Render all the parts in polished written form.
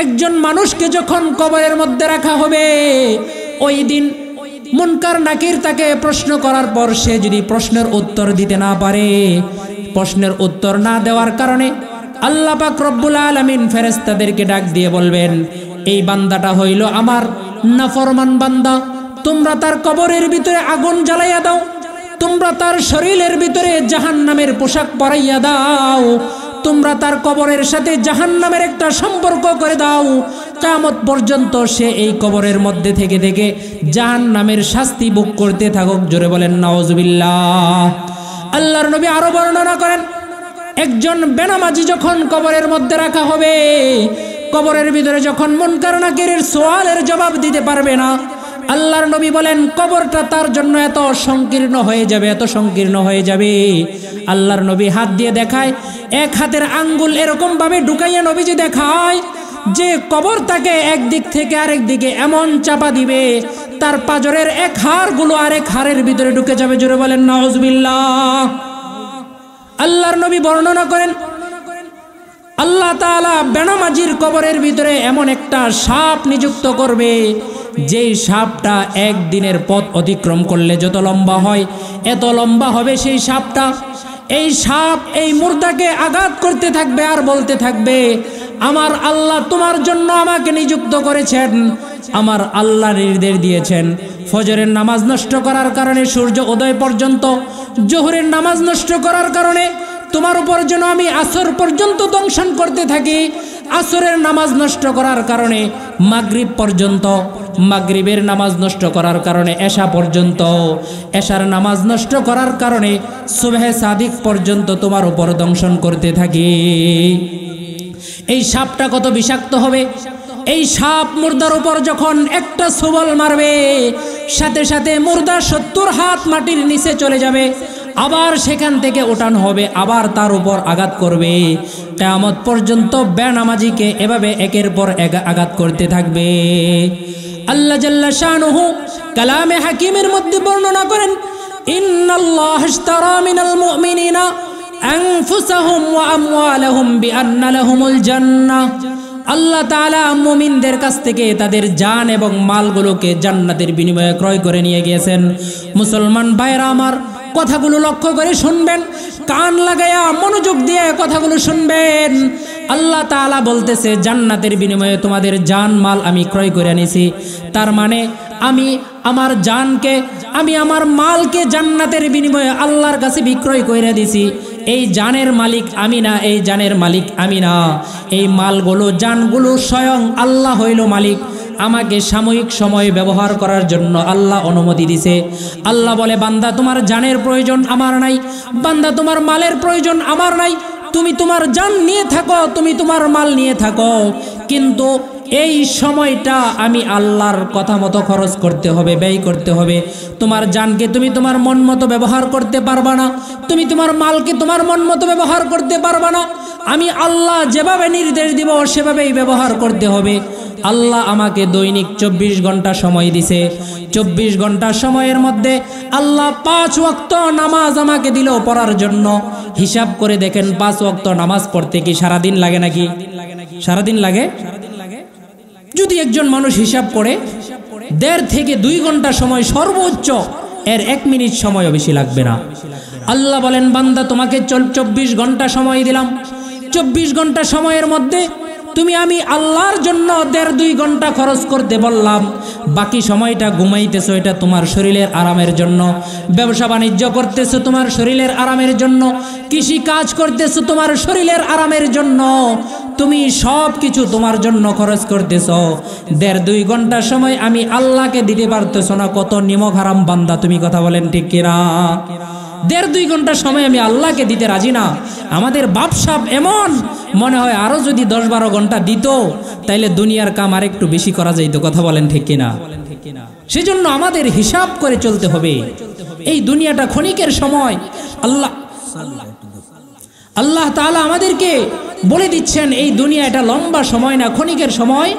একজন মানুষকে যখন কবরের মধ্যে রাখা হবে, ওই দিন মুনকার নাকির তাকে প্রশ্ন করার পর সে যদি প্রশ্নের উত্তর দিতে না পারে, প্রশ্নের উত্তর না দেওয়ার কারণে আল্লাহ পাক রব্বুল আলামিন ফেরেশতাদেরকে ডাক দিয়ে বলবেন, এই বান্দাটা হইল আমার নাফরমান বান্দা, তোমরা তার কবরের ভিতরে আগুন জ্বালাইয়া দাও, তোমরা তার শরীরের ভিতরে জাহান্নামের পোশাক পরাইয়া দাও, তোমরা তার কবরের সাথে জাহান্নামের একটা সম্পর্ক করে দাও, কিয়ামত পর্যন্ত সে এই কবরের মধ্যে থেকে থেকে জাহান্নামের শাস্তি ভোগ করতে থাকুক। জোরে বলেন নাউজুবিল্লাহ। আল্লাহর নবী আরো বর্ণনা করেন, একজন বেনামাজি যখন কবরের মধ্যে রাখা হবে, কবরের ভিতরে যখন মুনকার নাকিরের সওয়ালের জবাব দিতে পারবে না, আল্লাহর নবী বলেন কবরটা তার জন্য এত সংকীর্ণ হয়ে যাবে, এত সংকীর্ণ হয়ে যাবে। আল্লাহর নবী হাত দিয়ে দেখায়, এক হাতের আঙ্গুল এরকম ভাবে ঢুকাইয়া নবীজি দেখায় যে কবর তাকে একদিক থেকে আরেক দিকে এমন চাপা দিবে, তার পাজরের এক হাড়গুলো আরেক হাড়ের ভিতরে ঢুকে যাবে। জোরে বলেন নাউজুবিল্লাহ। আল্লাহর নবী বর্ণনা করেন, আল্লাহ তাআলা বেনামাজির কবরের ভিতরে এমন একটা সাপ নিযুক্ত করবে, যেই সাপটা একদিনের পথ অতিক্রম করলে যত লম্বা হয় এত লম্বা হবে সেই সাপটা। এই সাপ এই মুর্দাকে আঘাত করতে থাকবে আর বলতে থাকবে, আমার আল্লাহ তোমার জন্য আমাকে নিযুক্ত করেছেন, আমার আল্লাহ নির্দেশ দিয়েছেন ফজরের নামাজ নষ্ট করার কারণে সূর্য উদয় পর্যন্ত, জোহরের নামাজ নষ্ট করার কারণে তোমার উপর যেন আমি আসর পর্যন্ত দংশন করতে থাকি, আসরের নামাজ নষ্ট করার কারণে মাগরিব পর্যন্ত, মাগরিবের নামাজ নষ্ট করার কারণে এশা পর্যন্ত, এশার নামাজ নষ্ট করার কারণে সুবহে সাদিক পর্যন্ত তোমার উপর দংশন করতে থাকি। এই সাপটা কত বিষাক্ত হবে! এই সাপ মুর্দার উপর যখন একটা সবল মারবে, সাথে সাথে মুর্দা 70 হাত মাটির নিচে চলে যাবে, আবার সেখান থেকে ওঠানো হবে, আবার তার উপর আঘাত করবে। কিয়ামত পর্যন্ত বেনামাজিকে এভাবে একের পর এক আঘাত করতে থাকবে। আল্লাহ জাল্লা শানুহু কালামে হাকিমের মধ্যে বর্ণনা করেন, ইন্নাল্লাহা ইশতারা মিনাল মুমিনিনা আনফুসাহুম ওয়া আমওয়ালাহুম বিআন্না লাহুমুল জান্নাহ। আল্লাহ তাআলা মুমিনদের কাছ থেকে তাদের জান এবং মালগুলোকে জান্নাতের বিনিময়ে ক্রয় করে নিয়ে গিয়েছেন। মুসলমান ভাইরা আমার, কথাগুলো লক্ষ্য করে শুনবেন, কান লাগায়া মনোযোগ দিয়ে কথাগুলো শুনবেন। আল্লাহ তাআলা বলতেছে জান্নাতের বিনিময়ে তোমাদের জান মাল আমি ক্রয় করে আনিছি। তার মানে আমি আমার জানকে, আমি আমার মালকে জান্নাতের বিনিময়ে আল্লাহর কাছে বিক্রয় করে দিছি। এই জানের মালিক আমি না, এই জানের মালিক আমি না, এই মালগুলো জানগুলো স্বয়ং আল্লাহ হইল মালিক। আমাকে সাময়িক সময় ব্যবহার করার জন্য আল্লাহ অনুমতি দিছে। আল্লাহ বলে, বান্দা তোমার জানের প্রয়োজন আমার নাই, বান্দা তোমার মালের প্রয়োজন আমার নাই, তুমি তোমার জান নিয়ে থাকো, তুমি তোমার মাল নিয়ে থাকো, কিন্তু এই সময়টা আমি আল্লাহর কথা মতো খরচ করতে হবে, ব্যয় করতে হবে। তোমার জানকে তুমি তোমার মন মতো ব্যবহার করতে পারবা না, তুমি তোমার মালকে তোমার মন মতো ব্যবহার করতে পারবা না। আমি আল্লাহ যেভাবে নির্দেশ দিব সেভাবেই ব্যবহার করতে হবে। আল্লাহ আমাকে দৈনিক 24 ঘন্টা সময় দিছে। 24 ঘন্টা সময়ের মধ্যে আল্লাহ 5 ওয়াক্ত নামাজ আমাকে দিল পড়ার জন্য। হিসাব করে দেখেন 5 ওয়াক্ত নামাজ পড়তে কি সারাদিন লাগে নাকি? সারাদিন লাগে? যদি একজন মানুষ হিসাব করে 1.5 থেকে 2 ঘন্টা সময় সর্বোচ্চ, এর 1 মিনিট সময়ও বেশি লাগবে না। আল্লাহ বলেন, বান্দা তোমাকে 24 ঘন্টা সময় দিলাম, 24 ঘন্টা সময়ের মধ্যে তুমি আমি আল্লাহর জন্য 1.5-2 ঘন্টা খরচ করতে বললাম, বাকি সময়টা ঘুমাইতেছো, এটা তোমার শরীরের আরামের জন্য। ব্যবসা বাণিজ্য করতেছো তোমার শরীরের আরামের জন্য, কৃষি কাজ করতেছো তোমার শরীরের আরামের জন্য, তুমি সব কিছু তোমার জন্য খরচ করতেছো। 1.5-2 ঘন্টা সময় আমি আল্লাহকে দিতে পারতেছো না, কত নিমক হারাম বান্দা তুমি, কথা বলেন ঠিক কিনা? 1.5-2 ঘন্টা সময় আমি আল্লাহকে দিতে রাজি না। আমাদের বাপসাপ এমন মনে হয় আরো যদি 10-12 ঘন্টা দিত তাইলে দুনিয়ার কাম আর একটু বেশি করা যাইতো, কথা বলেন ঠিক কিনা? সেজন্য আমাদের হিসাব করে চলতে হবে। এই দুনিয়াটা ক্ষণিকের সময়। আল্লাহ তাআলা আমাদেরকে বলে দিচ্ছেন এই দুনিয়া এটা লম্বা সময় না, ক্ষণিকের সময়।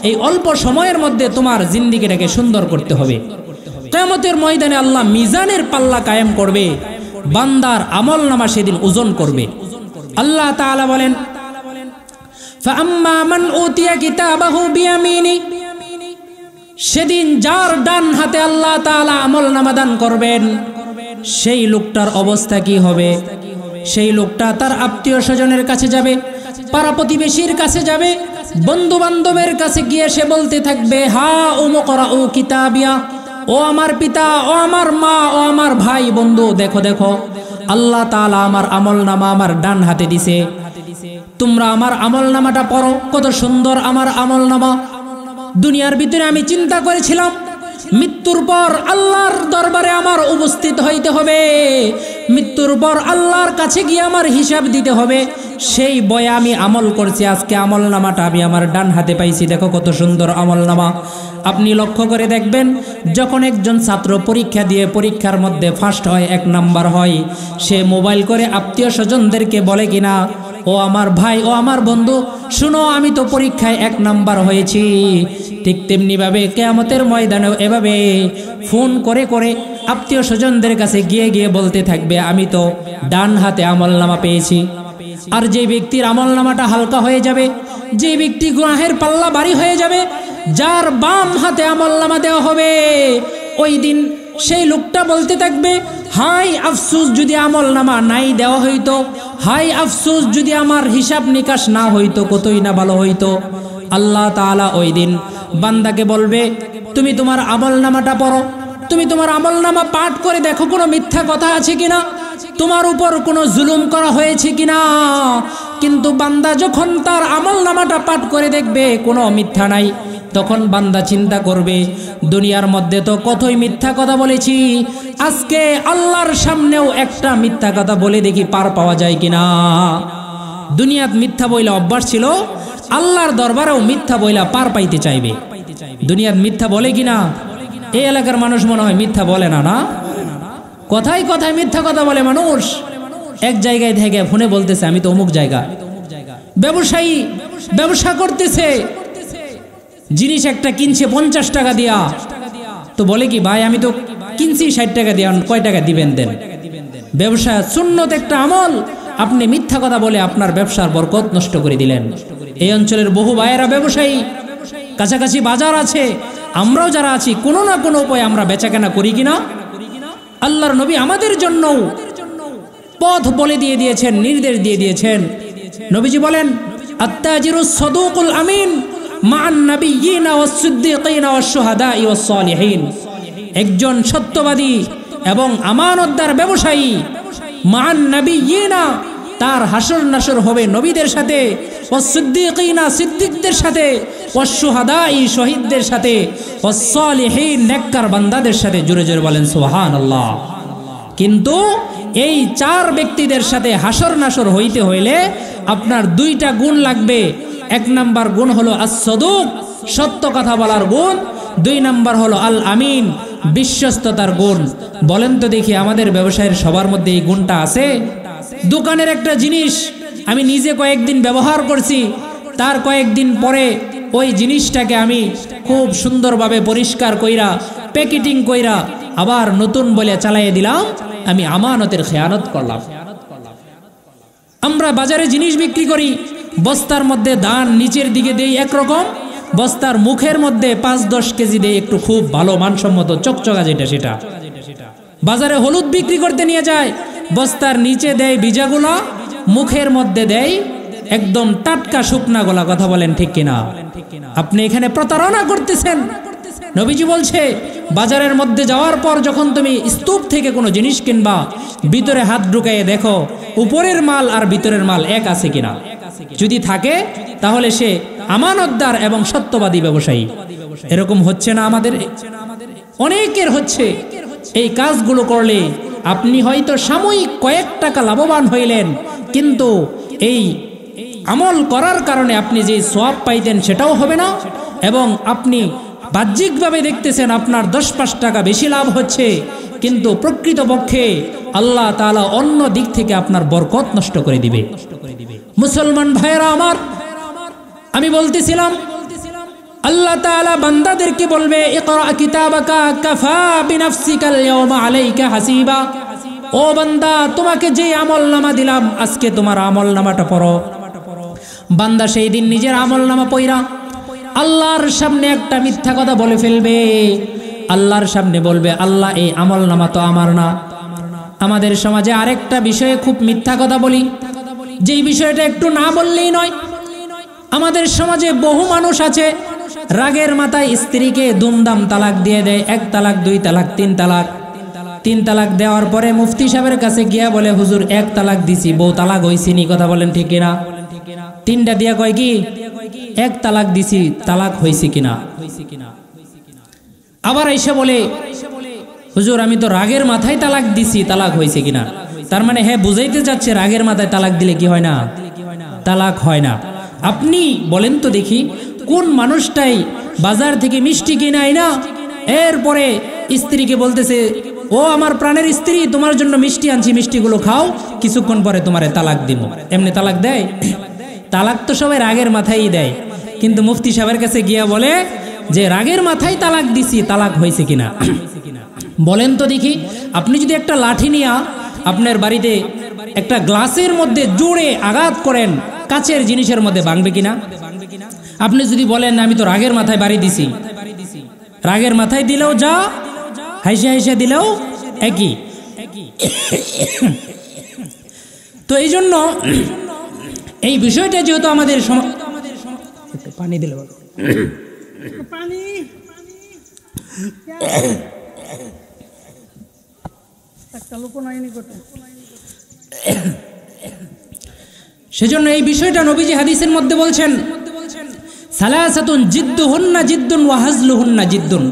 এই অল্প সময়ের মধ্যে তোমার জিন্দেগিটাকে সুন্দর করতে হবে। কিয়ামতের ময়দানে আল্লাহ মিজানের পাল্লা কায়েম করবে, বান্দার আমলনামা সেদিন ওজন করবে। আল্লাহ তাআলা বলেন, ফাআম্মা মান উতিয়া কিতাবাহু বিয়ামিনি, সেদিন যার ডান হাতে আল্লাহ তাআলা আমলনামা দান করবেন, সেই লোকটার অবস্থা কি হবে? সেই লোকটা তার আত্মীয় স্বজনের কাছে যাবে, পাড়া প্রতিবেশীর কাছে যাবে, বন্ধু বান্ধবের কাছে গিয়ে সে বলতে থাকবে, হা উমকরাউ কিতাবিয়া, ও আমার পিতা, ও আমার মা, ও আমার ভাই বন্ধু, দেখো দেখো আল্লাহ তাআলা আমার আমলনামা আমার ডান হাতে দিছে, তোমরা আমার আমলনামাটা পড়ো, কত সুন্দর আমার আমলনামা। দুনিয়ার ভিতরে আমি চিন্তা করেছিলাম মৃত্যুর পর আল্লাহর দরবারে আমার উপস্থিত হইতে হবে, মৃত্যুর পর আল্লাহর কাছে গিয়ে আমার হিসাব দিতে হবে, সেই বয়ে আমি আমল করছি। আজকে আমলনামাটা আমি আমার ডান হাতে পাইছি, দেখো কত সুন্দর আমলনামা। আপনি লক্ষ্য করে দেখবেন, যখন একজন ছাত্র পরীক্ষা দিয়ে পরীক্ষার মধ্যে ফার্স্ট হয়, 1 নাম্বার হয়, সে মোবাইল করে আত্মীয় স্বজনদেরকে বলে কিনা, ও আমার ভাই, ও আমার বন্ধু, শুনো আমি তো পরীক্ষায় 1 নাম্বার হয়েছি। ঠিক তেমনিভাবে কিয়ামতের ময়দানেও এভাবে ফোন করে করে আত্মীয় স্বজনদের কাছে গিয়ে গিয়ে বলতে থাকবে, আমি তো ডান হাতে আমলনামা পেয়েছি। আর যে ব্যক্তির আমলনামাটা হালকা হয়ে যাবে, যে ব্যক্তি গুনাহের পাল্লা ভারী হয়ে যাবে, যার বাম হাতে আমলনামা দেওয়া হবে, ওই দিন সেই লোকটা বলতে থাকবে, হাই আফসোস যদি আমলনামা নাই দেওয়া হইতো, হাই আফসোস যদি আমার হিসাব নিকাশ না হইতো, কতই না ভালো হইতো। আল্লাহ তাআলা ওই দিন বান্দাকে বলবে, তুমি তোমার আমলনামাটা পড়ো, তুমি তোমার আমলনামা পাঠ করে দেখো কোনো মিথ্যা কথা আছে কিনা, তোমার উপর কোনো জুলুম করা হয়েছে কিনা। কিন্তু বান্দা যখন তার আমলনামাটা পাঠ করে দেখবে কোনো মিথ্যা নাই, তখন বান্দা চিন্তা করবে, দুনিয়ার মধ্যে তো কতই মিথ্যা কথা বলেছি, আজকে আল্লাহর সামনেও একটা মিথ্যা কথা বলে দেখি পার পাওয়া যায় কিনা। দুনিয়াত মিথ্যা বইলা অভ্যাস ছিল, আল্লাহর দরবারেও মিথ্যা বইলা পার পাইতে চাইবে। দুনিয়াত মিথ্যা বলে কিনা? এই এলাকার মানুষ মনে হয় মিথ্যা বলে না, না? কথায় কথায় মিথ্যা কথা বলে মানুষ। এক জায়গায় থেকে ফোনে বলতেছে, আমি তো অমুক জায়গা। ব্যবসায়ী ব্যবসা করতেছে, জিনিস একটা কিনছে 50 টাকা দিয়া, তো বলে কি, ভাই আমি তো কিনছি 60 টাকা দিয়া, কয় টাকা দিবেন দেন। ব্যবসা সুন্নত একটা আমল, আপনি মিথ্যা কথা বলে আপনার ব্যবসার বরকত নষ্ট করে দিলেন। এই অঞ্চলের বহু ভাইয়েরা ব্যবসায়ী, কাছাকাছি বাজার আছে, আমরাও যারা আছি কোনো না কোনো উপায়ে আমরা বেচাকেনা করি কিনা। আল্লাহর নবী আমাদের জন্য পথ বলে দিয়ে দিয়েছেন, নির্দেশ দিয়ে দিয়েছেন। নবীজি বলেন, আত্তাজিরুস সাদুকুল আমিন মান নাবিয়িনা ওয়াস সিদ্দিকিনা ওয়াস শুহাদাই ওয়াস সালিহিন, একজন সত্যবাদী এবং আমানতদার ব্যবসায়ী, মান নাবিয়িনা, তার হাসর নাসর হবে নবীদের সাথে, ওয়াস সিদ্দিকিনা, সিদ্দিকদের সাথে, ওয়াস শুহাদাই, শহীদদের সাথে, ওয়াস সালিহিন, নেককার বান্দাদের সাথে। জোরে জোরে বলেন সুবহানাল্লাহ। কিন্তু এই 4 ব্যক্তিদের সাথে হাসর নাসর হইতে হইলে আপনার 2টা গুণ লাগবে। 1 নাম্বার গুণ হলো আস-সাদুক, সত্য কথা বলার গুণ। 2 নাম্বার হলো আল আমিন, বিশ্বস্ততার গুণ। বলেন তো দেখি, আমাদের ব্যবসায়ের সবার মধ্যে এই গুণটা আছে? দোকানের একটা জিনিস আমি নিজে কয়েকদিন ব্যবহার করছি, তার কয়েকদিন পরে ওই জিনিসটাকে আমি খুব সুন্দরভাবে পরিষ্কার কইরা প্যাকেটিং কইরা আবার নতুন বলে চালাইয়ে দিলাম, আমি আমানতের খেয়ানত করলাম। আমরা বাজারে জিনিস বিক্রি করি, বস্তার মধ্যে ধান নিচের দিকে দেই একরকম, বস্তার মুখের মধ্যে 5-10 কেজি দেই একটু খুব ভালো মানসম্মত চকচকা যেটা সেটা। বাজারে হলুদ বিক্রি করতে নিয়ে যায়, বস্তার নিচে দেয় বীজাগুলা, মুখের মধ্যে দেয় একদম টাটকা শুকনা গোলা। কথা বলেন ঠিক কিনা? আপনি এখানে প্রতারণা করতেছেন। নবীজি বলছে, বাজারের মধ্যে যাওয়ার পর যখন তুমি স্তূপ থেকে কোনো জিনিস কিনবা, ভিতরে হাত ঢুকাইয়ে দেখো উপরের মাল আর ভিতরের মাল এক আছে কিনা। যদি থাকে তাহলে সে আমানতদার এবং সত্যবাদী ব্যবসায়ী। এরকম হচ্ছে না আমাদের? অনেকের হচ্ছে। এই কাজগুলো করলে আপনি হয়তো সাময়িক কয়েক টাকা লাভবান হইলেন, কিন্তু এই আমল করার কারণে আপনি যে সওয়াব পাইতেন সেটাও হবে না, এবং আপনি বাহ্যিকভাবে দেখতেছেন আপনার 10-5 টাকা বেশি লাভ হচ্ছে, কিন্তু প্রকৃতপক্ষে আল্লাহ তাআলা অন্য দিক থেকে আপনার বরকত নষ্ট করে দিবে। মুসলমান ভাইরা আমার, আমি বলতেছিলাম আল্লাহ তাআলা বান্দাদেরকে বলবে, ইকরা কিতাবাকা কাফা বিনাফসিকাল ইয়াওমা আলাইকা হাসিবা। ও বান্দা, তোমাকে যে আমলনামা দিলাম আজকে তোমার আমলনামাটা পড়ো। বান্দা সেই দিন নিজের আমলনামা পয়রা আল্লাহর সামনে একটা মিথ্যা কথা বলে ফেলবে। আল্লাহর সামনে বলবে, আল্লাহ এই আমলনামা তো আমার না। আমাদের সমাজে আরেকটা বিষয়ে খুব মিথ্যা কথা বলি, যেই বিষয়টা একটু না বললেই নয়। আমাদের সমাজে বহু মানুষ আছে রাগের মাথায় স্ত্রীকে দুমদাম তালাক দিয়ে দেয়, 1 তালাক 2 তালাক 3 তালাক। 3 তালাক দেওয়ার পরে মুফতি সাহেবের কাছে গিয়া বলে, হুজুর 1 তালাক দিছি, বউ তালাক হইছিনি। কথা বলেন ঠিক কিনা? 3টা দিয়া কয় কি 1 তালাক দিছি, তালাক হইছে কিনা। আবার এসে বলে, হুজুর আমি তো রাগের মাথায় তালাক দিছি, তালাক হয়েছে কিনা। তার মানে হ্যাঁ বুঝাইতে চাচ্ছে রাগের মাথায় তালাক দিলে কি হয় না, তালাক হয় না। আপনি বলেন তো দেখি, কোন মানুষটাই বাজার থেকে মিষ্টি কিনে আয় না, এরপরে স্ত্রীকে বলতেছে, ও আমার প্রাণের স্ত্রী, তোমার জন্য মিষ্টি আনছি, মিষ্টিগুলো খাও, কিছুক্ষণ পরে তোমারে তালাক দিব। এমনি তালাক দেয়? তালাক তো সবাই রাগের মাথায়ই দেয়, কিন্তু মুফতি সাহেবের কাছে গিয়া বলে যে রাগের মাথায় তালাক দিছি, তালাক হয়েছে কিনা। বলেন তো দেখি, আপনি যদি একটা লাঠি নিয়ে আপনার বাড়িতে একটা গ্লাসের মধ্যে জোরে আঘাত করেন, কাচের জিনিসের মধ্যে ভাঙবে কিনা? আপনি যদি বলেন আমি তো রাগের মাথায় বাড়ি দিছি, রাগের মাথায় দিলেও যা, হাইসে হাইসে দিলেও একই। তো এই জন্য এই বিষয়টা যেহেতু আমাদের পানি দিলে পানি সেজন্য এই বিষয়টা নবীজি হাদিসের মধ্যে বলছেন, সালাসাতুন জিদ্দুহুন্না জিদ্দুন ওয়া হাজলুহুন্না জিদ্দুন।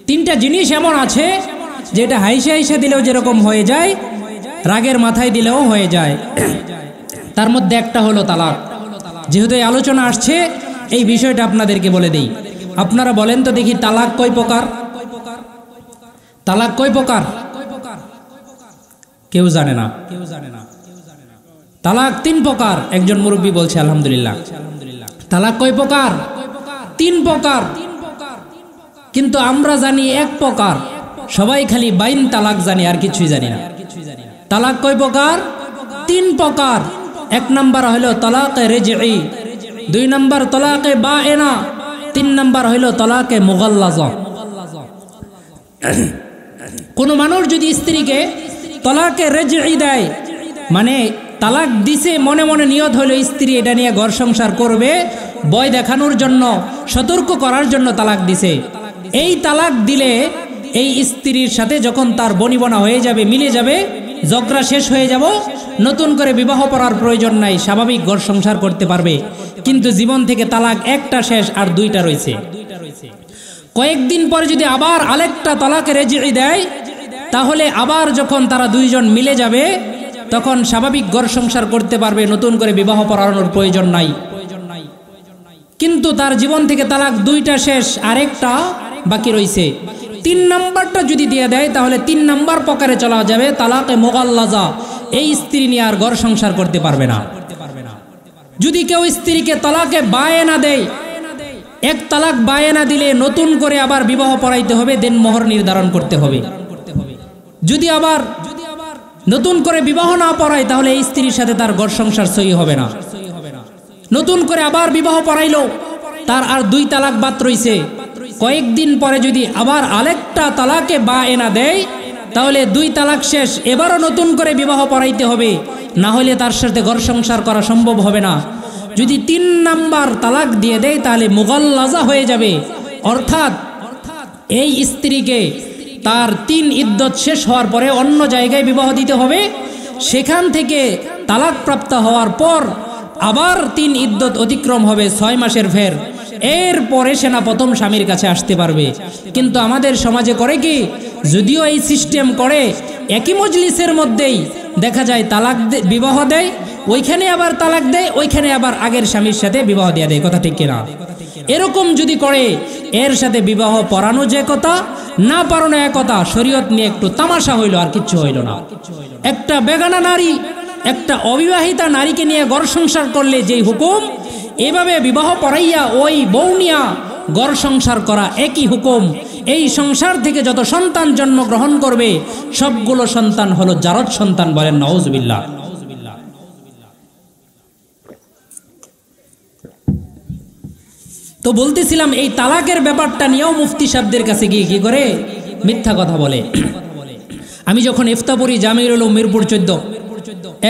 3টা জিনিস এমন আছে যেটা হাইসা হাইসা দিলেও যেরকম হয়ে যায়, রাগের মাথায় দিলেও হয়ে যায়। তার মধ্যে একটা হলো তালাক। যেহেতু এই আলোচনা আসছে, এই বিষয়টা আপনাদেরকে বলে দেই। আপনারা বলেন তো দেখি, তালাক কয় প্রকার? তালাক কয় প্রকার? কেউ জানে না। তালাক 3 প্রকার। একজন মুরব্বী বলছে আলহামদুলিল্লাহ। তালাক কয় প্রকার? 3 প্রকার। কিন্তু আমরা জানি 1 প্রকার। সবাই খালি বাইন তালাক জানি, আর কিছুই জানি না। তালাক কয় প্রকার? 3 প্রকার। 1 নাম্বার হলো তালাকে রেজঈ, 2 নাম্বার তালাকে বায়েনা, 3 নাম্বার হলো তালাকে মুগাল্লাযা। কোন মানুষ যদি স্ত্রীকে তালাকে রেজঈ দেয়, মানে তালাক দিছে, মনে মনে নিয়ত হলো স্ত্রী এটা নিয়ে ঘর সংসার করবে, ভয় দেখানোর জন্য, সতর্ক করার জন্য তালাক দিছে। এই তালাক দিলে এই স্ত্রীর সাথে যখন তার বনিবনা হয়ে যাবে, মিলে যাবে, ঝগড়া শেষ হয়ে যাব, নতুন করে বিবাহ করার প্রয়োজন নাই, স্বাভাবিক ঘর সংসার করতে পারবে। কিন্তু জীবন থেকে তালাক একটা শেষ, আর 2টা রয়েছে। কয়েকদিন পরে যদি আবার আরেকটা তালাকে রেজঈ দেয়, তাহলে আবার যখন তারা 2 জন মিলে যাবে, তখন স্বাভাবিক ঘর সংসার করতে পারবে, নতুন করে বিবাহ পড়ানোর প্রয়োজন নাই। কিন্তু তার জীবন থেকে তালাক 2টা শেষ, আরেকটা বাকি রয়েছে। 3 নাম্বারটা যদি দিয়ে দেয়, তাহলে 3 নাম্বার প্রকারে চলা যাবে, তালাকে মুগাল্লাযা। এই স্ত্রী নিয়ে আর ঘর সংসার করতে পারবে না। যদি কেউ স্ত্রীকে তালাকে বায়েনা দেয়, 1 তালাক বায়েনা দিলে নতুন করে আবার বিবাহ পড়াইতে হবে, দেন মোহর নির্ধারণ করতে হবে। যদি আবার নতুন করে বিবাহ না পড়ায়, তাহলে এই স্ত্রীর সাথে তার ঘর সংসার সহি হবে না। নতুন করে আবার বিবাহ পড়াইলো, তার আর 2 তালাক বাদ রইছে। কয়েকদিন পরে যদি আবার আরেকটা তালাকে বায়েনা দেয়, তাহলে 2 তালাক শেষ, এবারও নতুন করে বিবাহ পড়াইতে হবে, না হলে তার সাথে ঘর সংসার করা সম্ভব হবে না। যদি 3 নাম্বার তালাক দিয়ে দেয়, তাহলে মুগাল্লাযা হয়ে যাবে, অর্থাৎ এই স্ত্রীকে তার 3 ইদ্দত শেষ হওয়ার পরে অন্য জায়গায় বিবাহ দিতে হবে। সেখান থেকে তালাক প্রাপ্ত হওয়ার পর আবার 3 ইদ্দত অতিক্রম হবে, 6 মাসের ফের। এরপরে সে না প্রথম স্বামীর কাছে আসতে পারবে। কিন্তু আমাদের সমাজে করে কি, যদিও এই সিস্টেম করে, একই মজলিসের মধ্যেই দেখা যায় তালাক বিবাহ দেয়, ওইখানে আবার তালাক দেয়, ওইখানে আবার আগের স্বামীর সাথে বিবাহ দিয়ে দেয়। কথা ঠিক কিনা? এরকম যদি করে, এর সাথে বিবাহ পড়ানো যে কথা, না পড়ানো এক কথা। শরীয়ত নিয়ে একটু তামাশা হইল, আর কিচ্ছু হইল না। একটা বেগানা নারী, একটা অবিবাহিতা নারীকে নিয়ে ঘর সংসার করলে যেই হুকুম, এভাবে বিবাহ পড়াইয়া ওই বউ নিয়া ঘর সংসার করা একই হুকুম। এই সংসার থেকে যত সন্তান জন্মগ্রহণ করবে, সবগুলো সন্তান হলো জারদ সন্তান। বলেন নাউজুবিল্লাহ। তো বলতেছিলাম এই তালাকের ব্যাপারটা নিয়েও মুফতি সাহেবদের কাছে গিয়ে কি করে মিথ্যা কথা বলে। আমি যখন ইফতা পড়ি জামিউল উলুম মিরপুর 14,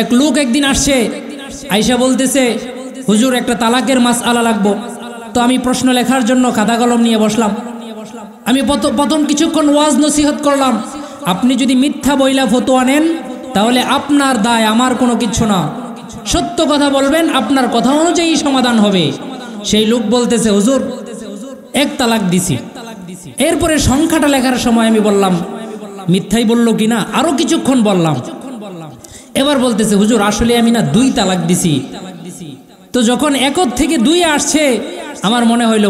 এক লোক একদিন আসছে, আয়েশা বলতেছে হুজুর একটা তালাকের মাসআলা লাগবো। তো আমি প্রশ্ন লেখার জন্য খাতা কলম নিয়ে বসলাম। আমি প্রথম কিছুক্ষণ ওয়াজ নসিহত করলাম, আপনি যদি মিথ্যা বইলা ফতোয়া নেন তাহলে আপনার দায়, আমার কোনো কিচ্ছু না, সত্য কথা বলবেন, আপনার কথা অনুযায়ী সমাধান হবে। সেই লোক বলতেছে হুজুর এক তালাক দিছি। এরপরে সংখ্যাটা লেখার সময় আমি বললাম মিথ্যাই বললো কিনা, আরো কিছুক্ষণ বললাম। এবার বলতেছে হুজুর আসলে আমি না 2 তালাক দিছি। তো যখন 1 থেকে 2 আসছে আমার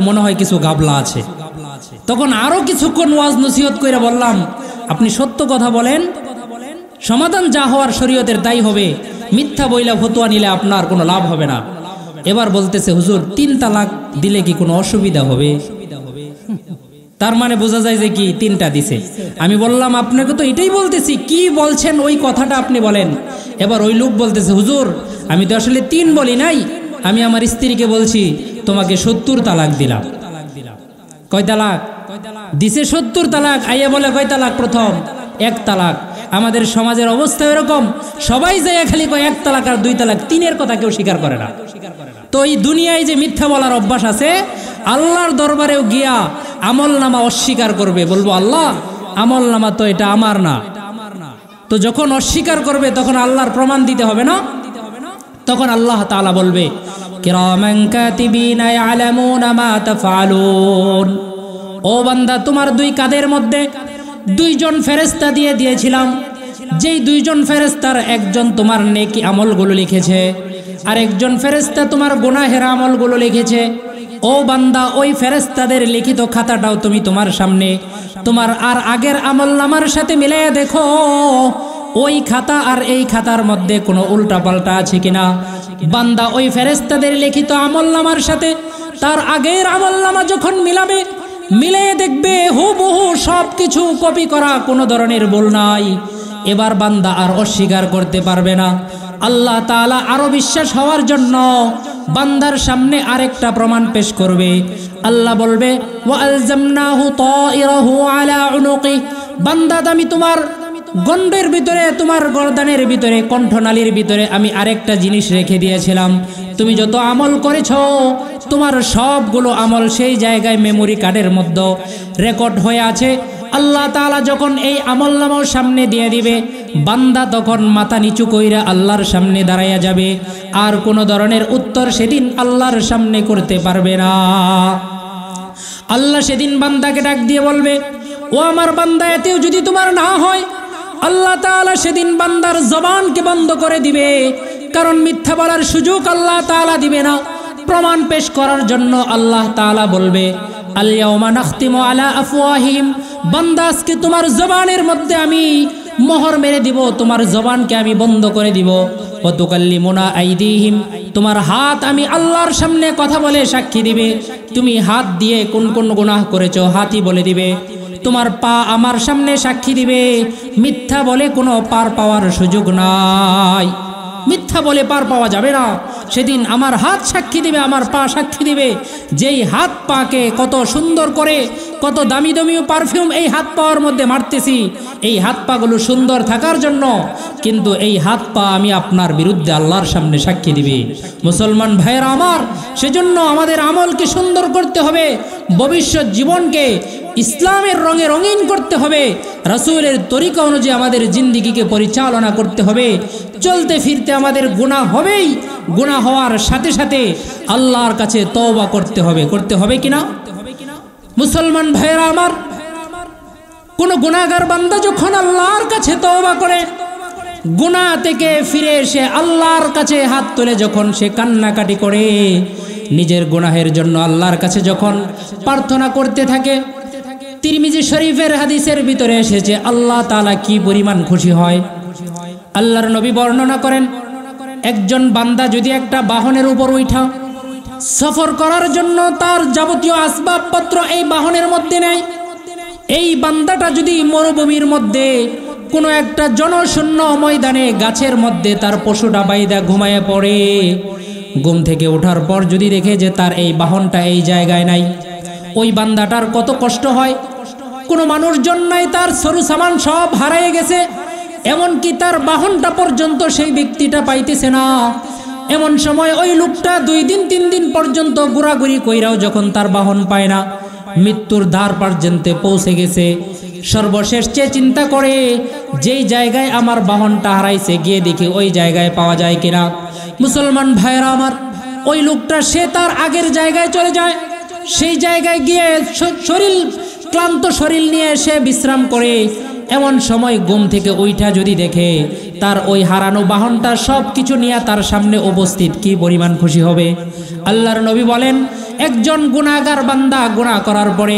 মনে হয় কিছু গাবলা আছে। তখন আরো কিছুক্ষণ ওয়াজ নসিহত করে বললাম আপনি সত্য কথা বলেন, সমাধান যা হওয়ার শরীয়তের তাই হবে, মিথ্যা বইলা ফতোয়া নিলে আপনার কোনো লাভ হবে না। এবার বলতেছে হুজুর 3 তালাক দিলে কি কোনো অসুবিধা হবে? তার মানে বোঝা যায় যে কি 3টা দিছে। আমি বললাম আপনাকে তো এটাই বলতেছি, কি বলছেন ওই কথাটা আপনি বলেন। এবার ওই লোক বলতেছে হুজুর আমি তো আসলে 3 বলি নাই, আমি আমার স্ত্রীকে বলছি তোমাকে 70 তালাক দিলাম। কয় তালাক দিছে? 70 তালাক। আইয়া বলে কয় তালাক? প্রথম 1 তালাক। আমাদের সমাজের অবস্থা এরকম, সবাই যায় খালি কয় 1 তালাক আর 2 তালাক, 3-এর কথা কেউ স্বীকার করে না। তো এই দুনিয়ায় যে মিথ্যা বলার অভ্যাস আছে, আল্লাহর দরবারেও গিয়া আমল নামা অস্বীকার করবে, বলবো আল্লাহ আমল নামা তো এটা আমার না। তো যখন অস্বীকার করবে তখন আল্লাহর প্রমাণ দিতে হবে না? তখন আল্লাহ তাআলা বলবে কিরামান কাতিবিনা ইয়ালামুনা মা তাফআলুন, ও বান্দা তোমার 2 কাঁধের মধ্যে 2 জন ফেরেশতা দিয়েছিলাম, যেই 2 জন ফেরেশতার একজন তোমার নেকি আমলগুলো লিখেছে আর একজন ফেরেশতা তোমার গুনাহের আমলগুলো লিখেছে। ও বান্দা ওই ফেরেশতাদের লিখিত খাতাটাও তুমি তোমার সামনে তোমার আর আগের আমলনামার সাথে মিলিয়ে দেখো ওই খাতা আর এই খাতার মধ্যে কোনো উল্টাপাল্টা আছে কিনা। বান্দা ওই ফেরেশতাদের লিখিত আমলনামার সাথে তার আগের আমলনামা যখন মিলাবে, মিলিয়ে দেখবে হুবহু সবকিছু কপি করা, কোনো ধরনের ভুল নাই। এবার বান্দা আর অস্বীকার করতে পারবে না। আল্লাহ তাআলা আরো বিশ্বাস হওয়ার জন্য বান্দার সামনে আরেকটা প্রমাণ পেশ করবে। আল্লাহ বলবে ওয়া আলজামনাহু তায়রাহু আলা উনুকি, বান্দা আমি তোমার গন্ডের ভিতরে, তোমার গর্দানের ভিতরে, কণ্ঠনালীর ভিতরে আমি আরেকটা জিনিস রেখে দিয়েছিলাম। তুমি যত আমল করেছো তোমার সবগুলো আমল সেই জায়গায় মেমোরি কার্ডের মধ্যে রেকর্ড হয়ে আছে। আল্লাহ তাআলা যখন এই আমলনামাও সামনে দিয়ে দিবে, বান্দা তখন মাথা নিচু কইরা আল্লাহর সামনে দাঁড়াইয়া যাবে, আর কোনো ধরনের উত্তর সেদিন আল্লাহর সামনে করতে পারবে না। আল্লাহ সেদিন বান্দাকে ডাক দিয়ে বলবে ও আমার বান্দা, এতেও যদি তোমার না হয়, আল্লাহ তাআলা সেদিন বান্দার জবানকে বন্ধ করে দিবে, কারণ মিথ্যা বলার সুযোগ আল্লাহ তাআলা দিবে না। প্রমাণ পেশ করার জন্য আল্লাহ তাআলা বলবে আল ইয়াউমা নাখতিমু আলা আফওয়াহিহিম, বান্দা আজকে তোমার জবানের মধ্যে আমি মোহর মেরে দিব, তোমার জবানকে আমি বন্ধ করে দিব। ওয়া তুকাল্লিমুনা আইদিহিম, তোমার হাত আমি আল্লাহর সামনে কথা বলে সাক্ষী দিবে। তুমি হাত দিয়ে কোন কোন গুনাহ করেছো হাতই বলে দিবে। তোমার পা আমার সামনে সাক্ষী দিবে। মিথ্যা বলে কোনো পার পাওয়ার সুযোগ নাই, মিথ্যা বলে পার পাওয়া যাবে না। সেদিন আমার হাত সাক্ষী দিবে, আমার পা সাক্ষী দিবে। যেই হাত পাকে কত সুন্দর করে, কত দামি দামি পারফিউম এই হাত পাওয়ার মধ্যে মারতেছি, এই হাত পাগুলো সুন্দর থাকার জন্য, কিন্তু এই হাত পা আমি আপনার বিরুদ্ধে আল্লাহর সামনে সাক্ষী দিবে। মুসলমান ভাইয়েরা আমার, সেজন্য আমাদের আমলকে সুন্দর করতে হবে, ভবিষ্যৎ জীবনকে ইসলামের রঙে রঙিন করতে হবে, রাসূলের তরিকা অনুযায়ী আমাদের জিন্দেগিকে পরিচালনা করতে হবে। চলতে ফিরতে আমাদের গুনাহ হবেই, গুনাহ হওয়ার সাথে সাথে আল্লাহর কাছে তওবা করতে হবে কিনা? মুসলমান ভাইয়েরা আমার, কোন গুনাহগার বান্দা যখন আল্লাহর কাছে তওবা করে, গুনাহ থেকে ফিরে এসে আল্লাহর কাছে হাত তুলে যখন সে কান্নাকাটি করে, নিজের গুনাহের জন্য আল্লাহর কাছে যখন প্রার্থনা করতে থাকে, তিরমিজি শরীফের হাদিসের ভিতরে এসেছে আল্লাহ তাআলা কি পরিমাণ খুশি হয়। আল্লাহর নবী বর্ণনা করেন, একজন বান্দা যদি একটা বাহনের উপর উঠা সফর করার জন্য তার যাবতীয় আসবাবপত্র এই বাহনের মধ্যে নেয়, এই বান্দাটা যদি মরুভূমির মধ্যে কোনো একটা জনশূন্য ময়দানে গাছের মধ্যে তার পশুটা বাইদা ঘুমায় পড়ে, ঘুম থেকে ওঠার পর যদি দেখে যে তার এই বাহনটা এই জায়গায় নাই, ওই বান্দাটার কত কষ্ট হয়। কোনো মানুষজন নাই, তার সরু সামান সব হারিয়ে গেছে, এমনকি তার বাহনটা পর্যন্ত সেই ব্যক্তিটা পাইতেছে না। এমন সময় ওই লোকটা 2 দিন 3 দিন পর্যন্ত ঘোরাঘুরি কইরাও যখন তার বাহন পায় না, মৃত্যুর দ্বার পর্যন্ত পৌঁছে গেছে, সর্বশেষ চিন্তা করে যেই জায়গায় আমার বাহনটা হারাইছে গিয়ে দেখি ওই জায়গায় পাওয়া যায় কিনা। মুসলমান ভাইরা আমার, ওই লোকটা সে তার আগের জায়গায় চলে যায়, সেই জায়গায় গিয়ে শরীর ক্লান্ত শরীর নিয়ে সে বিশ্রাম করে। এমন সময় ঘুম থেকে উঠা যদি দেখে তার ওই হারানো বাহনটা সব কিছু নিয়ে তার সামনে উপস্থিত, কি পরিমাণ খুশি হবে। আল্লাহর নবী বলেন, একজন গুনাহগার বান্দা গুনাহ করার পরে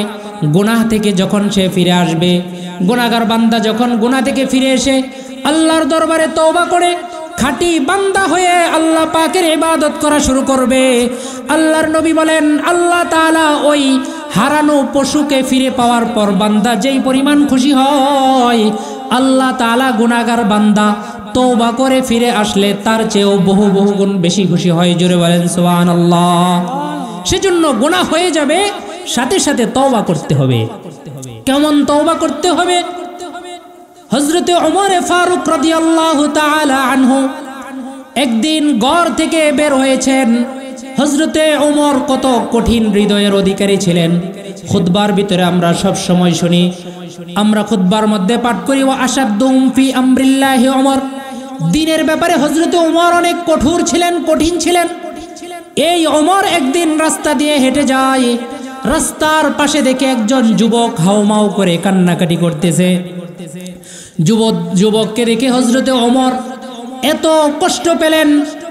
গুনাহ থেকে যখন সে ফিরে আসবে, গুনাহগার বান্দা যখন গুনাহ থেকে ফিরে এসে আল্লাহর দরবারে তওবা করে খাঁটি বান্দা হয়ে আল্লাহ পাকের ইবাদত করা শুরু করবে, আল্লাহর নবী বলেন আল্লাহ তাআলা ওই হারানো পশুকে ফিরে পাওয়ার পর বান্দা যেই পরিমাণ খুশি হয়, আল্লাহ তাআলা গুনাহগার বান্দা তওবা করে ফিরে আসলে তার চেয়েও বহু বহু গুণ বেশি খুশি হয়। জোরে বলেন সুবহানাল্লাহ। সেজন্য গুনাহ হয়ে যাবে, সাথে সাথে তওবা করতে হবে। কেমন তওবা করতে হবে? হযরতে ওমর ফারুক রাদিয়াল্লাহু তাআলা আনহু একদিন ঘর থেকে বের হয়েছেন। হযরতে ওমর কত কঠিন হৃদয়ের অধিকারী ছিলেন। খুতবার ভিতরে আমরা সব সময় শুনি, আমরা খুতবার মধ্যে পাঠ করি, ওয়া আশাদ্দুম ফি আমরিল্লাহি ওমর। দ্বীনের ব্যাপারে হযরতে ওমর অনেক কঠোর ছিলেন, কঠিন ছিলেন। এই ওমর একদিন রাস্তা দিয়ে হেঁটে যায়, রাস্তার পাশে দেখে একজন যুবক হাউমাউ করে কান্নাকাটি করতেছে। যুবককে দেখে হযরতে ওমর এত কষ্ট পেলেন,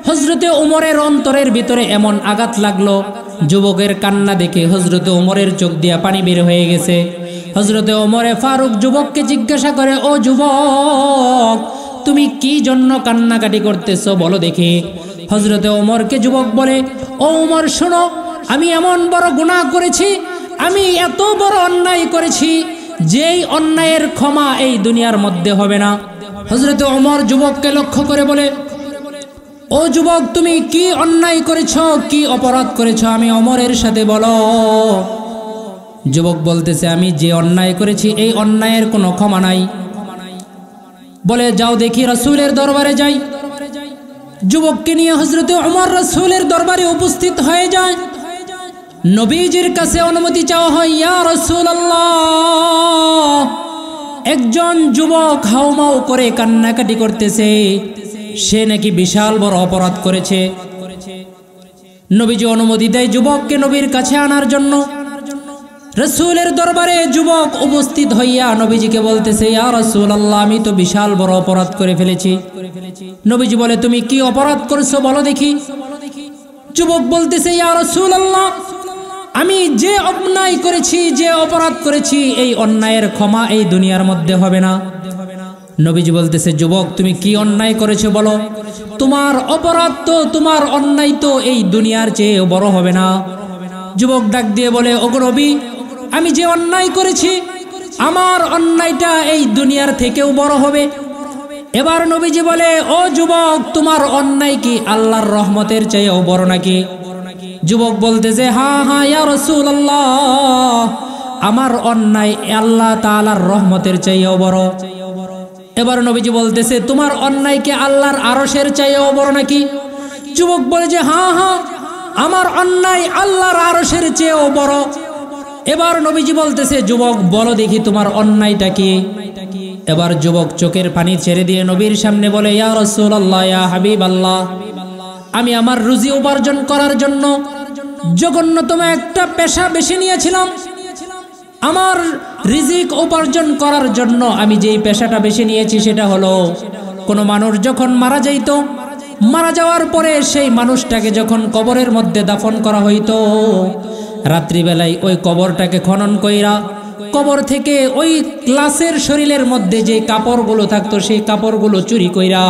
হযরতে ওমরের অন্তরের ভিতরে এমন আঘাত লাগলো। যুবকের কান্না দেখে হযরতে ওমরের চোখ দিয়া পানি বের হয়ে গেছে। হযরতে ওমরে ফারুক যুবককে জিজ্ঞাসা করে, ও যুবক, তুমি কি জন্য কান্নাকাটি করতেছো বলো দেখি। হযরতে ওমরকে যুবক বলে, ও ওমর শোনো, আমি এমন বড় গুনাহ করেছি, আমি এত বড় অন্যায় করেছি, যেই অন্যায়ের ক্ষমা এই দুনিয়ার মধ্যে হবে না। হযরতে ওমর যুবককে লক্ষ্য করে বলে, ও যুবক, তুমি কি অন্যায় করেছো, কি অপরাধ করেছো, আমি ওমরের সাথে বলো। যুবক বলতেছে, আমি যে অন্যায় করেছি এই অন্যায়ের কোনো ক্ষমা নাই। বলে, যাও দেখি রাসূলের দরবারে যাই। যুবককে নিয়ে হযরতে ওমর রাসূলের দরবারে উপস্থিত হয়ে যায়। নবীজির কাছে অনুমতি চাওয়া হয়, ইয়া রাসূলুল্লাহ, একজন যুবক হাউমাউ করে কান্নাকাটি করতেছে, সে নাকি বিশাল বড় অপরাধ করেছে। নবীজি অনুমতি দেয় যুবককে নবীর কাছে আনার জন্য। রাসূলের দরবারে যুবক উপস্থিত হইয়া নবীজিকে বলতেছে, ইয়া রাসূলুল্লাহ, আমি তো বিশাল বড় অপরাধ করে ফেলেছি। নবীজি বলে, তুমি কি অপরাধ করেছো বলো দেখি। যুবক বলতেছে, ইয়া রাসূলুল্লাহ, আমি যে অন্যায় করেছি, যে অপরাধ করেছি, এই অন্যায়ের ক্ষমা এই দুনিয়ার মধ্যে হবে না। নবীজি বলতেছে, যুবক, তুমি কি অন্যায় করেছো বলো। তোমার অপরাধ তো, তোমার অন্যায় তো এই দুনিয়ার চেয়ে বড় হবে না। যুবক ডাক দিয়ে বলে, ওগো নবী, আমি যে অন্যায় করেছি, আমার অন্যায়টা এই দুনিয়ার থেকেও বড় হবে। এবার নবীজি বলে, ও যুবক, তোমার অন্যায় কি আল্লাহর রহমতের চেয়েও বড় নাকি? যুবক বলতেছে, হ্যাঁ হ্যাঁ ইয়া রাসূলুল্লাহ, আমার অন্যায় আল্লাহ তাআলার রহমতের চেয়েও বড়। এবার নবীজি বলতেছে, তোমার অন্যায় কি আল্লাহর আরশের চেয়েও বড় নাকি? যুবক বলে যে, হ্যাঁ হ্যাঁ, আমার অন্যায় আল্লাহর আরশের চেয়েও বড়। এবার নবীজি বলতেছে, যুবক, বলো দেখি তোমার অন্যায়টা কি। এবার যুবক চোখের পানি ছেড়ে দিয়ে নবীর সামনে বলে, ইয়া রাসূলুল্লাহ, ইয়া হাবিবাল্লাহ, আমি আমার রুজি উপার্জন করার জন্য জঘন্যতম একটা পেশা বেছে নিয়েছিলাম। আমার রিজিক উপার্জন করার জন্য আমি যেই পেশাটা বেছে নিয়েছি সেটা হলো, কোনো মানুষ যখন মারা যাইত, মারা যাওয়ার পরে সেই মানুষটাকে যখন কবরের মধ্যে দাফন করা হইতো, রাত্রিবেলায় ওই কবরটাকে খনন কইরা কবর থেকে ওই লাশের শরীরের মধ্যে যে কাপড়গুলো থাকতো সেই কাপড়গুলো চুরি কইরা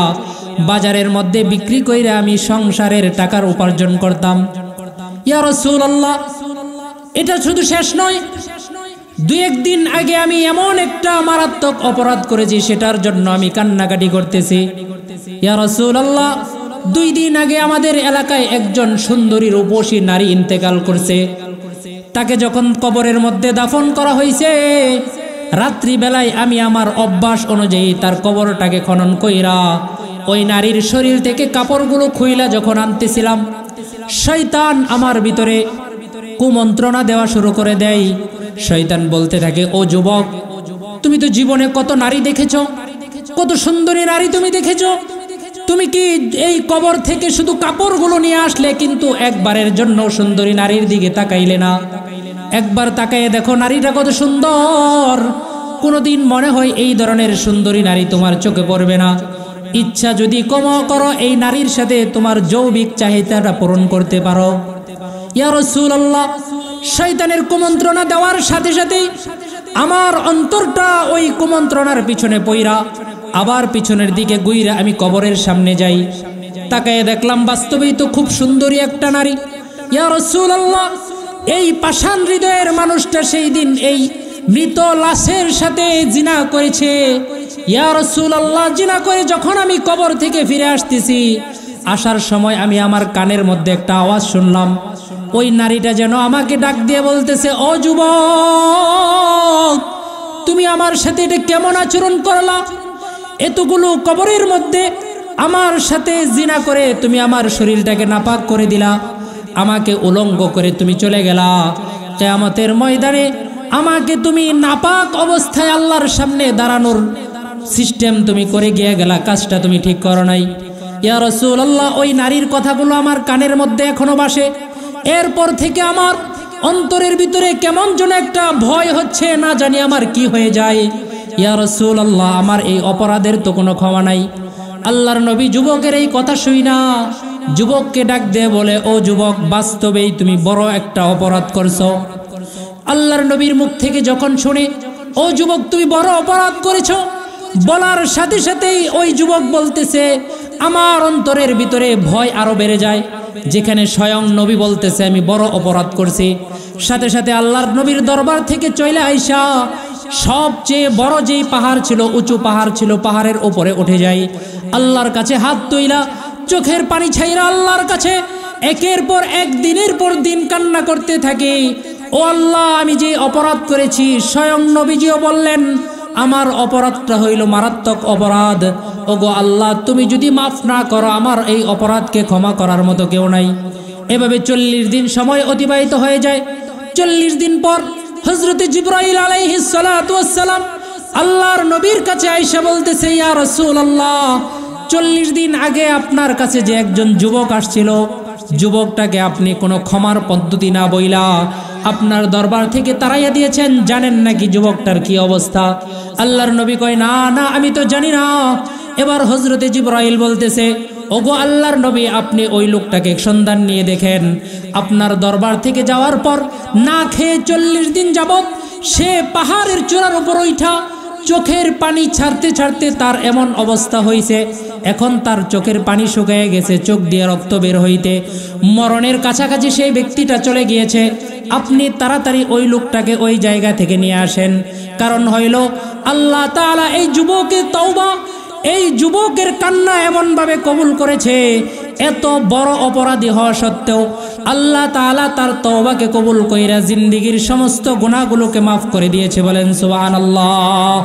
বাজারের মধ্যে বিক্রি কইরা আমি সংসারের টাকার উপার্জন করতাম। ইয়া রাসূলুল্লাহ, এটা শুধু শেষ নয়, 2-1 দিন আগে আমি এমন একটা মারাত্মক অপরাধ করেছি, সেটার জন্য আমি কান্নাকাটি করতেছি। ইয়া রাসূলুল্লাহ, 2 দিন আগে আমাদের এলাকায় একজন সুন্দরী রূপসী নারী ইন্তেকাল করছে। তাকে যখন কবরের মধ্যে দাফন করা হয়েছে, রাত্রি বেলায় আমি আমার অভ্যাস অনুযায়ী তার কবরটাকে খনন কইরা ওই নারীর শরীর থেকে কাপড়গুলো খুইলা যখন আনতেছিলাম, শয়তান আমার ভিতরে কুমন্ত্রণা দেওয়া শুরু করে দেয়। শয়তান বলতে থাকে, ও যুবক, তুমি তো জীবনে কত নারী দেখেছো, কত সুন্দরী নারী তুমি দেখেছো, তুমি কি এই কবর থেকে শুধু কাপড়গুলো নিয়ে আসলে, কিন্তু একবারের জন্য সুন্দরী নারীর দিকে তাকাইলে না? একবার তাকাইয়ে দেখো নারীটা কত সুন্দর। কোনোদিন মনে হয় এই ধরনের সুন্দরী নারী তোমার চোখে পড়বে না? ইচ্ছা যদি করো এই নারীর সাথে তোমার যৌবিক চাহিদাটা পূরণ করতে পারো। ইয়া রাসূলুল্লাহ, শয়তানের কুমন্ত্রণা দেওয়ার সাথে সাথেই আমার অন্তরটা ওই কুমন্ত্রণার পিছনে পইরা আবার পিছনের দিকে গুইরা আমি কবরের সামনে যাই। তাকায়ে দেখলাম বাস্তবেই তো খুব সুন্দরী একটা নারী। ইয়া রাসূলুল্লাহ, এই পাষাণ হৃদয়ের মানুষটা সেই দিন এই মৃত লাশের সাথে জিনা করেছে। ইয়া রাসূলুল্লাহ, জিনা করে যখন আমি কবর থেকে ফিরে আসতেছি, আসার সময় আমি আমার কানের মধ্যে একটা আওয়াজ শুনলাম। ওই নারীটা যেন আমাকে ডাক দিয়ে বলতেছে, ও যুবক, তুমি আমার সাথে এটা কেমন আচরণ করলা? এতগুলো কবরের মধ্যে আমার সাথে জিনা করে তুমি আমার শরীরটাকে নাপাক করে দিলা, আমাকে উলঙ্গ করে তুমি চলে গেলা। কিয়ামতের ময়দানে আমাকে তুমি নাপাক অবস্থায় আল্লাহর সামনে দাঁড়ানোর সিস্টেম তুমি করে গিয়ে গেলা, কাজটা তুমি ঠিক করো নাই। ইয়া রাসূলুল্লাহ, ওই নারীর কথাগুলো আমার কানের মধ্যে এখনো বাসে। এরপর থেকে আমার অন্তরের ভিতরে কেমন যেন একটা ভয় হচ্ছে, না জানি আমার কি হয়ে যায়। ইয়া রাসূলুল্লাহ, আমার এই অপরাধের তো কোনো ক্ষমা নাই। আল্লাহর নবী যুবকের এই কথা শুই না যুবককে ডাক দিয়ে বলে, ও যুবক, বাস্তবেই তুমি বড় একটা অপরাধ করছো। আল্লাহর নবীর মুখ থেকে যখন শুনে, ও যুবক, তুমি বড় অপরাধ করেছো, বলার সাথে সাথেই ওই যুবক বলতেছে, আমার অন্তরের ভিতরে ভয় আরো বেড়ে যায়। যেখানে স্বয়ং নবী বলতেছে আমি বড় অপরাধ করছি, সাথে সাথে আল্লাহর নবীর দরবার থেকে চলে আইসা সবচেয়ে বড় যেই পাহাড় ছিল, উঁচু পাহাড় ছিল, পাহাড়ের উপরে উঠে যাই, আল্লাহর কাছে হাত তুইলা চোখের পানি ছাইরা আল্লাহর কাছে একের পর এক দিনের পর দিন কান্না করতে থাকি। ও আল্লাহ, আমি যে অপরাধ করেছি, স্বয়ং নবীজিও বললেন আমার অপরাধটা হইল মারাত্মক অপরাধ। ওগো আল্লাহ, তুমি যদি মাফ না করো, আমার এই অপরাধকে ক্ষমা করার মতো কেউ নাই। এভাবে 40 দিন সময় অতিবাহিত হয়ে যায়। 40 দিন পর হযরতে জিবরাইল আলাইহিস সালাতু ওয়াস সালাম আল্লাহর নবীর কাছে আয়েশা বলতেছে, ইয়া রাসূলুল্লাহ, 40 দিন আগে আপনার কাছে যে একজন যুবক আসছিল, যুবকটাকে আপনি কোনো ক্ষমার পদ্ধতি না বইলা আপনার দরবার থেকে তাড়াইয়া দিয়েছেন। জানেন নাকি যুবকটার কি অবস্থা? আল্লাহর নবী কয়, না না, আমি তো জানি না। এবার হযরতে জিবরাইল বলতেছে, ওগো আল্লাহর নবী, আপনি ওই লোকটাকে সন্ধান নিয়ে দেখেন। আপনার দরবার থেকে যাওয়ার পর না খেয়ে 40 দিন যাবত সে পাহাড়ের চূড়ার উপর উঠা চোখের পানি ছাড়তে ছাড়তে তার এমন অবস্থা হয়েছে, এখন তার চোখের পানি শুকিয়ে গেছে, চোখ দিয়ে রক্ত বের হইতে মরণের কাছাকাছি সেই ব্যক্তিটা চলে গিয়েছে। আপনি তাড়াতাড়ি ওই লোকটাকে ওই জায়গা থেকে নিয়ে আসেন। কারণ হইল আল্লাহ তাআলা এই যুবকের তওবা, এই যুবকের কান্না এমনভাবে কবুল করেছে, এত বড় অপরাধী হওয়া সত্ত্বেও আল্লাহ তাআলা তার তওবাকে কবুল কইরা জিন্দেগীর সমস্ত গুনাহগুলোকে মাফ করে দিয়েছে। বলেন সুবহানাল্লাহ।